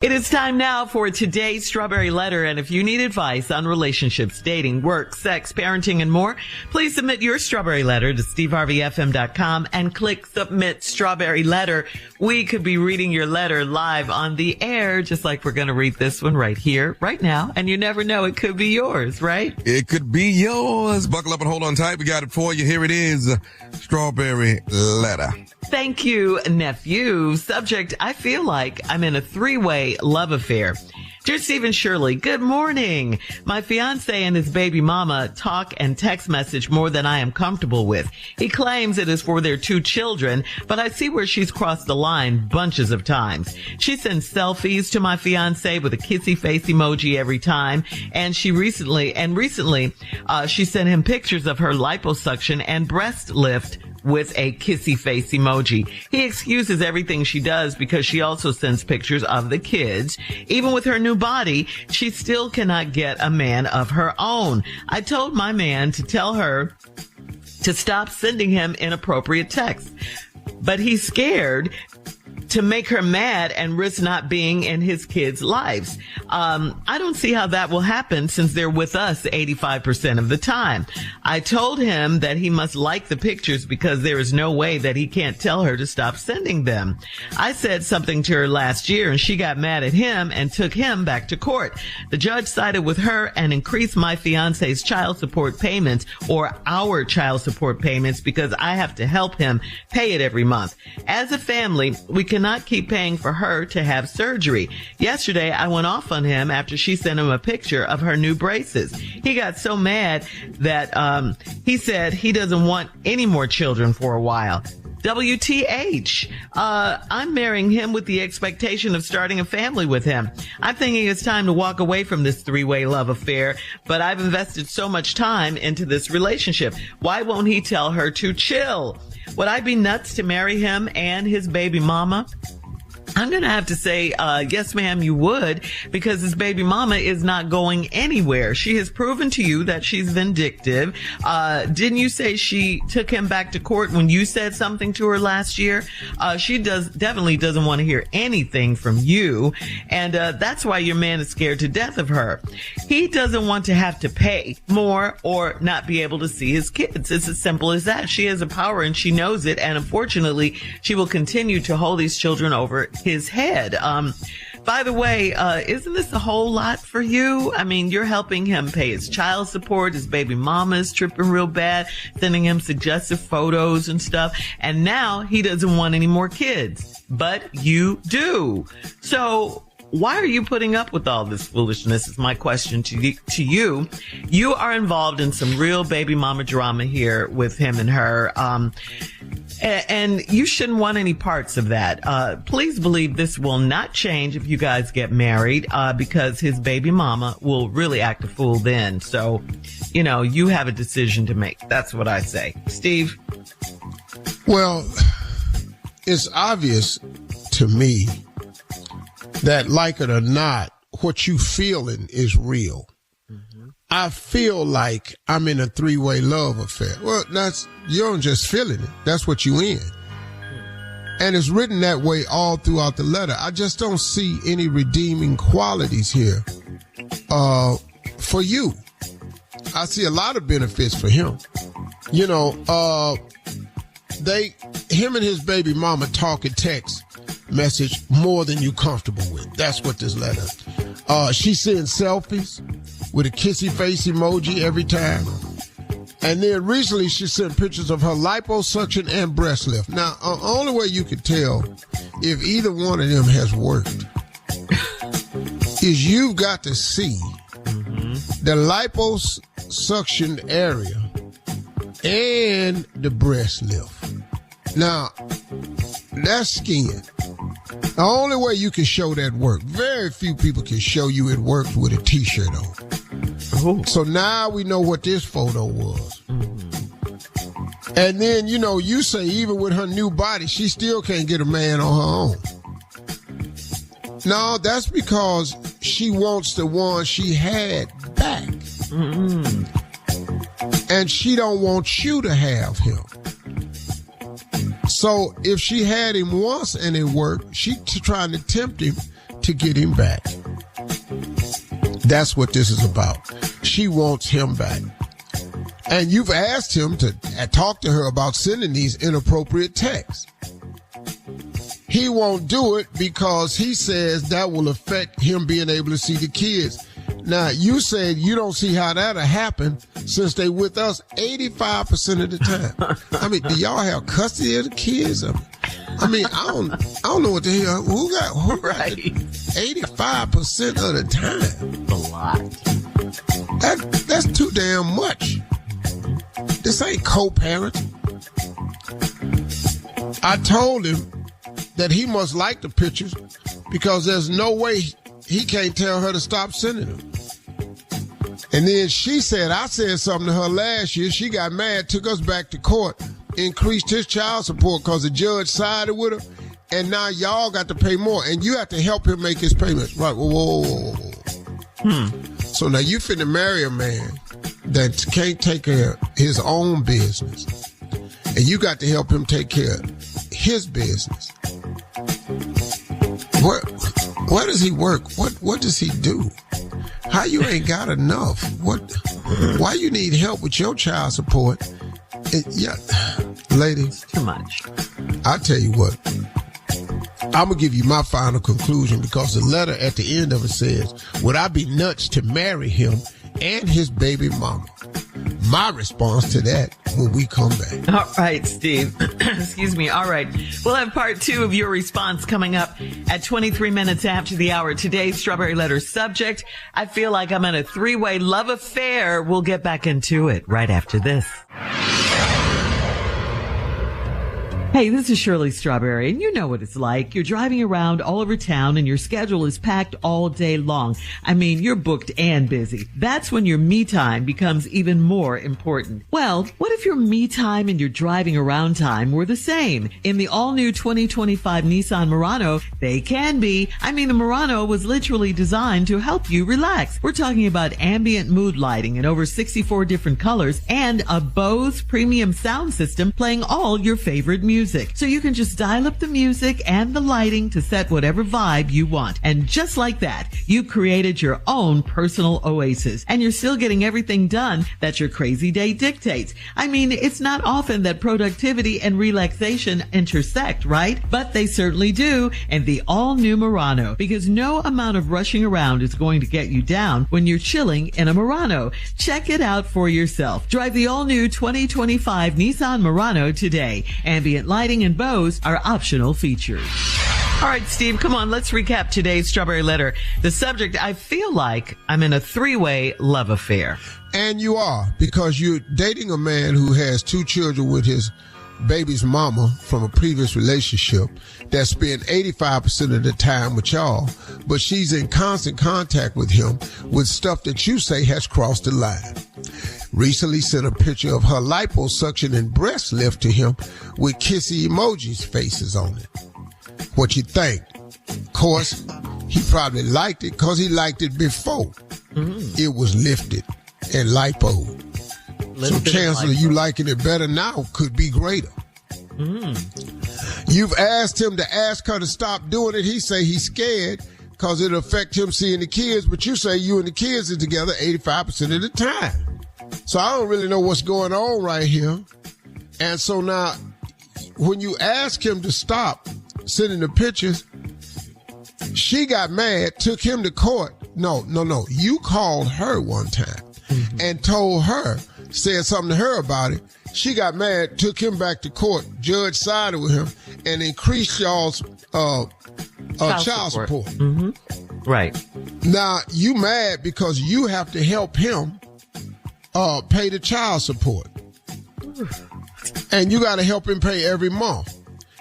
It is time now for today's Strawberry Letter, and if you need advice on relationships, dating, work, sex, parenting, and more, please submit your Strawberry Letter to steveharveyfm.com and click Submit Strawberry Letter. We could be reading your letter live on the air, just like we're going to read this one right here, right now, and you never know, it could be yours, right? It could be yours. Buckle up and hold on tight. We got it for you. Here it is, Strawberry Letter. Thank you, nephew. Subject, I feel like I'm in a three-way love affair. Dear Steve and Shirley, good morning. My fiance and his baby mama talk and text message more than I am comfortable with. He claims it is for their 2 children, but I see where she's crossed the line bunches of times. She sends selfies to my fiance with a kissy face emoji every time, and recently she sent him pictures of her liposuction and breast lift with a kissy face emoji. He excuses everything she does because she also sends pictures of the kids. Even with her new body, she still cannot get a man of her own. I told my man to tell her to stop sending him inappropriate texts, but he's scared to make her mad and risk not being in his kids' lives. I don't see how that will happen since they're with us 85% of the time. I told him that he must like the pictures because there is no way that he can't tell her to stop sending them. I said something to her last year and she got mad at him and took him back to court. The judge sided with her and increased my fiance's child support payments, or our child support payments, because I have to help him pay it every month. As a family, we cannot keep paying for her to have surgery. Yesterday, I went off on him after she sent him a picture of her new braces. He got so mad that he said he doesn't want any more children for a while. WTH. I'm marrying him with the expectation of starting a family with him. I'm thinking it's time to walk away from this three-way love affair, but I've invested so much time into this relationship. Why won't he tell her to chill? Would I be nuts to marry him and his baby mama? I'm going to have to say, yes, ma'am, you would, because his baby mama is not going anywhere. She has proven to you that she's vindictive. Didn't you say she took him back to court when you said something to her last year? She definitely doesn't want to hear anything from you. And, that's why your man is scared to death of her. He doesn't want to have to pay more or not be able to see his kids. It's as simple as that. She has a power and she knows it. And unfortunately, she will continue to hold these children over his head. By the way, isn't this a whole lot for you? I mean, you're helping him pay his child support. His baby mama is tripping real bad, sending him suggestive photos and stuff. And now he doesn't want any more kids, but you do. So why are you putting up with all this foolishness is my question to you. You are involved in some real baby mama drama here with him and her. And you shouldn't want any parts of that. Please believe this will not change if you guys get married, because his baby mama will really act a fool then. So, you have a decision to make. That's what I say. Steve? Well, it's obvious to me that, like it or not, what you feeling is real. I feel like I'm in a three-way love affair. Well, you don't just feeling it. That's what you in. And it's written that way all throughout the letter. I just don't see any redeeming qualities here, for you. I see a lot of benefits for him. Him and his baby mama talk and text message more than you comfortable with. That's what this letter. She sends selfies with a kissy face emoji every time. And then recently she sent pictures of her liposuction and breast lift. Now, only way you can tell if either one of them has worked is you've got to see the liposuction area and the breast lift. Now, that's skin. The only way you can show that work, very few people can show you it worked with a t-shirt on. Ooh. So now we know what this photo was. Mm-hmm. And then, you say even with her new body, she still can't get a man on her own. No, that's because she wants the one she had back. Mm-hmm. And she don't want you to have him. So if she had him once and it worked, she's trying to tempt him to to get him back. That's what this is about. She wants him back. And you've asked him to talk to her about sending these inappropriate texts. He won't do it because he says that will affect him being able to see the kids. Now, you said you don't see how that'll happen since they with us 85% of the time. I mean, do y'all have custody of the kids? I mean, I don't know what the hell. Who got Right. 85% of the time? A lot. That's too damn much. This ain't co-parenting. I told him that he must like the pictures because there's no way he can't tell her to stop sending them. And then she said, I said something to her last year. She got mad, took us back to court, increased his child support because the judge sided with her. And now y'all got to pay more. And you have to help him make his payments. Right. Whoa. So now you finna marry a man that can't take care of his own business. And you got to help him take care of his business. Where does he work? What does he do? How you ain't got enough? Why you need help with your child support? Yeah, ladies. Too much. I tell you what. I'm going to give you my final conclusion because the letter at the end of it says, would I be nuts to marry him and his baby mama? My response to that when we come back. All right, Steve. Excuse me. All right. We'll have part 2 of your response coming up at 23 minutes after the hour. Today's Strawberry Letter subject, I feel like I'm in a 3-way love affair. We'll get back into it right after this. Hey, this is Shirley Strawberry, and you know what it's like. You're driving around all over town, and your schedule is packed all day long. I mean, you're booked and busy. That's when your me time becomes even more important. Well, what if your me time and your driving around time were the same? In the all-new 2025 Nissan Murano, they can be. I mean, the Murano was literally designed to help you relax. We're talking about ambient mood lighting in over 64 different colors and a Bose premium sound system playing all your favorite music. So you can just dial up the music and the lighting to set whatever vibe you want. And just like that, you created your own personal oasis. And you're still getting everything done that your crazy day dictates. I mean, it's not often that productivity and relaxation intersect, right? But they certainly do in the all-new Murano, because no amount of rushing around is going to get you down when you're chilling in a Murano. Check it out for yourself. Drive the all-new 2025 Nissan Murano today. Ambient lighting and Bose are optional features. All right, Steve, come on. Let's recap today's Strawberry Letter. The subject, I feel like I'm in a 3-way love affair. And you are, because you're dating a man who has 2 children with his baby's mama from a previous relationship that spent 85% of the time with y'all, but she's in constant contact with him with stuff that you say has crossed the line. Recently sent a picture of her liposuction and breast lift to him with kissy emojis faces on it. What you think? Of course, he probably liked it because he liked it before. It was lifted and lipo. So chances of you liking it better now could be greater. You've asked him to ask her to stop doing it. He say he's scared because it'll affect him seeing the kids, but you say you and the kids are together 85% of the time. So I don't really know what's going on right here. And so now, when you ask him to stop sending the pictures, she got mad, took him to court. No. You called her one time and told her, said something to her about it. She got mad, took him back to court. Judge sided with him and increased y'all's child support. Right. Now, you mad because you have to help him pay the child support. And you got to help him pay every month.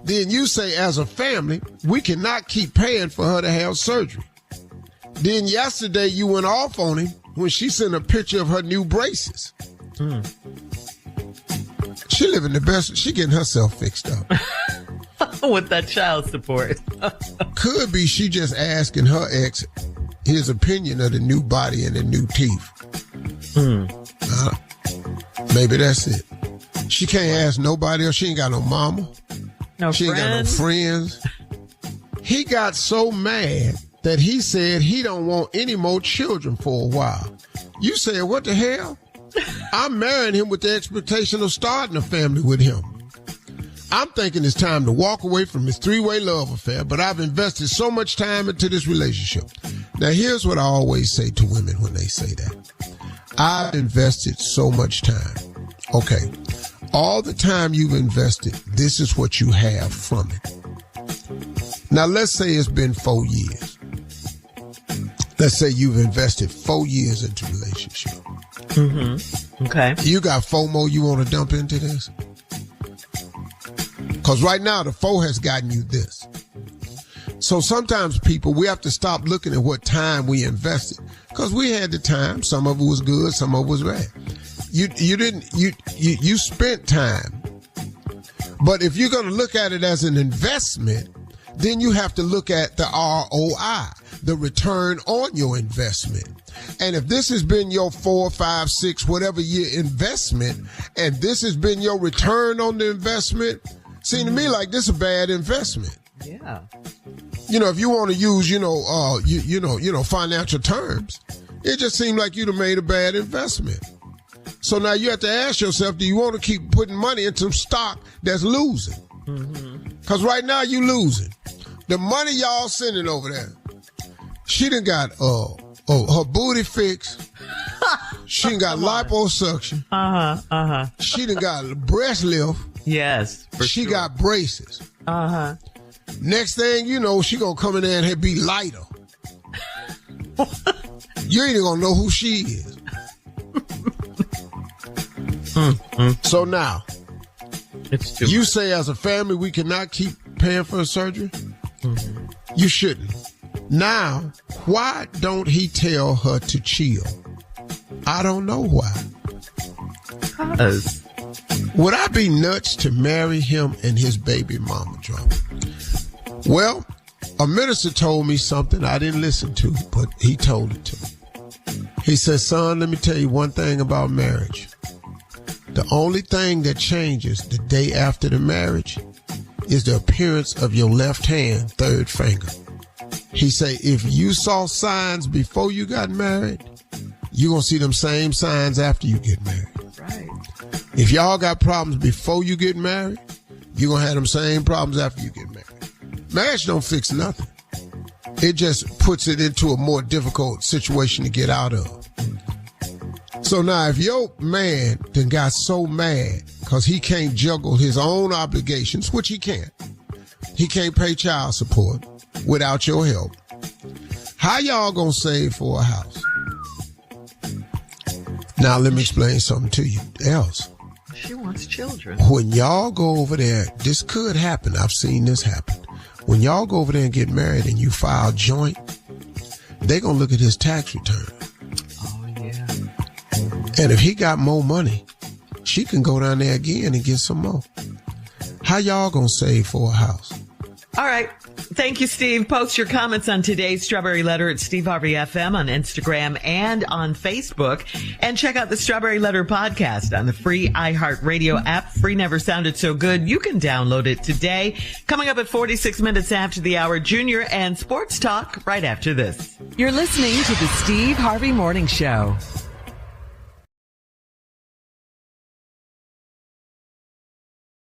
Then you say, as a family, we cannot keep paying for her to have surgery. Then yesterday you went off on him when she sent a picture of her new braces. She living the best. She getting herself fixed up. With that child support. Could be she just asking her ex his opinion of the new body and the new teeth. Maybe that's it. She can't ask nobody else. She ain't got no mama. No she friends. Ain't got no friends. He got so mad that he said he don't want any more children for a while. You said, what the hell? I'm marrying him with the expectation of starting a family with him. I'm thinking it's time to walk away from his three-way love affair, but I've invested so much time into this relationship. Now, here's what I always say to women when they say that. I've invested so much time. Okay, all the time you've invested, this is what you have from it. Now, let's say it's been 4 years. Let's say you've invested 4 years into a relationship. Mm-hmm. Okay. You got 4 more you want to dump into this? Because right now, the 4 has gotten you this. So sometimes people, we have to stop looking at what time we invested. Because we had the time. Some of it was good, some of it was bad. You spent time. But if you're going to look at it as an investment, then you have to look at the ROI, the return on your investment. And if this has been your 4, 5, 6, whatever year investment, and this has been your return on the investment, seem to me like this is a bad investment. Yeah. You know, if you want to use, financial terms, it just seemed like you'd have made a bad investment. So now you have to ask yourself, do you want to keep putting money into some stock that's losing? Because right now you losing. The money y'all sending over there, she done got her booty fixed. She done got liposuction. She done got a breast lift. Yes. She got braces. Next thing you know, she gonna come in there and be lighter. You ain't even gonna know who she is. So now, you say as a family we cannot keep paying for a surgery? You shouldn't. Now, why don't he tell her to chill? I don't know why. Because. Would I be nuts to marry him and his baby mama drama? Well, a minister told me something I didn't listen to, but he told it to me. He said, son, let me tell you one thing about marriage. The only thing that changes the day after the marriage is the appearance of your left hand, third finger. He said, if you saw signs before you got married, you're going to see them same signs after you get married. Right. If y'all got problems before you get married, you're going to have them same problems after you get married. Marriage don't fix nothing. It just puts it into a more difficult situation to get out of. So now if your man then got so mad because he can't juggle his own obligations, which he can't. He can't pay child support without your help. How y'all gonna save for a house? Now let me explain something to you else. She wants children. When y'all go over there, this could happen. I've seen this happen. When y'all go over there and get married and you file joint, they gonna look at his tax return. Oh, yeah. And if he got more money, she can go down there again and get some more. How y'all gonna save for a house? All right. Thank you, Steve. Post your comments on today's Strawberry Letter at Steve Harvey FM on Instagram and on Facebook. And check out the Strawberry Letter podcast on the free iHeartRadio app. Free never sounded so good. You can download it today. Coming up at 46 minutes after the hour, Junior and Sports Talk right after this. You're listening to the Steve Harvey Morning Show.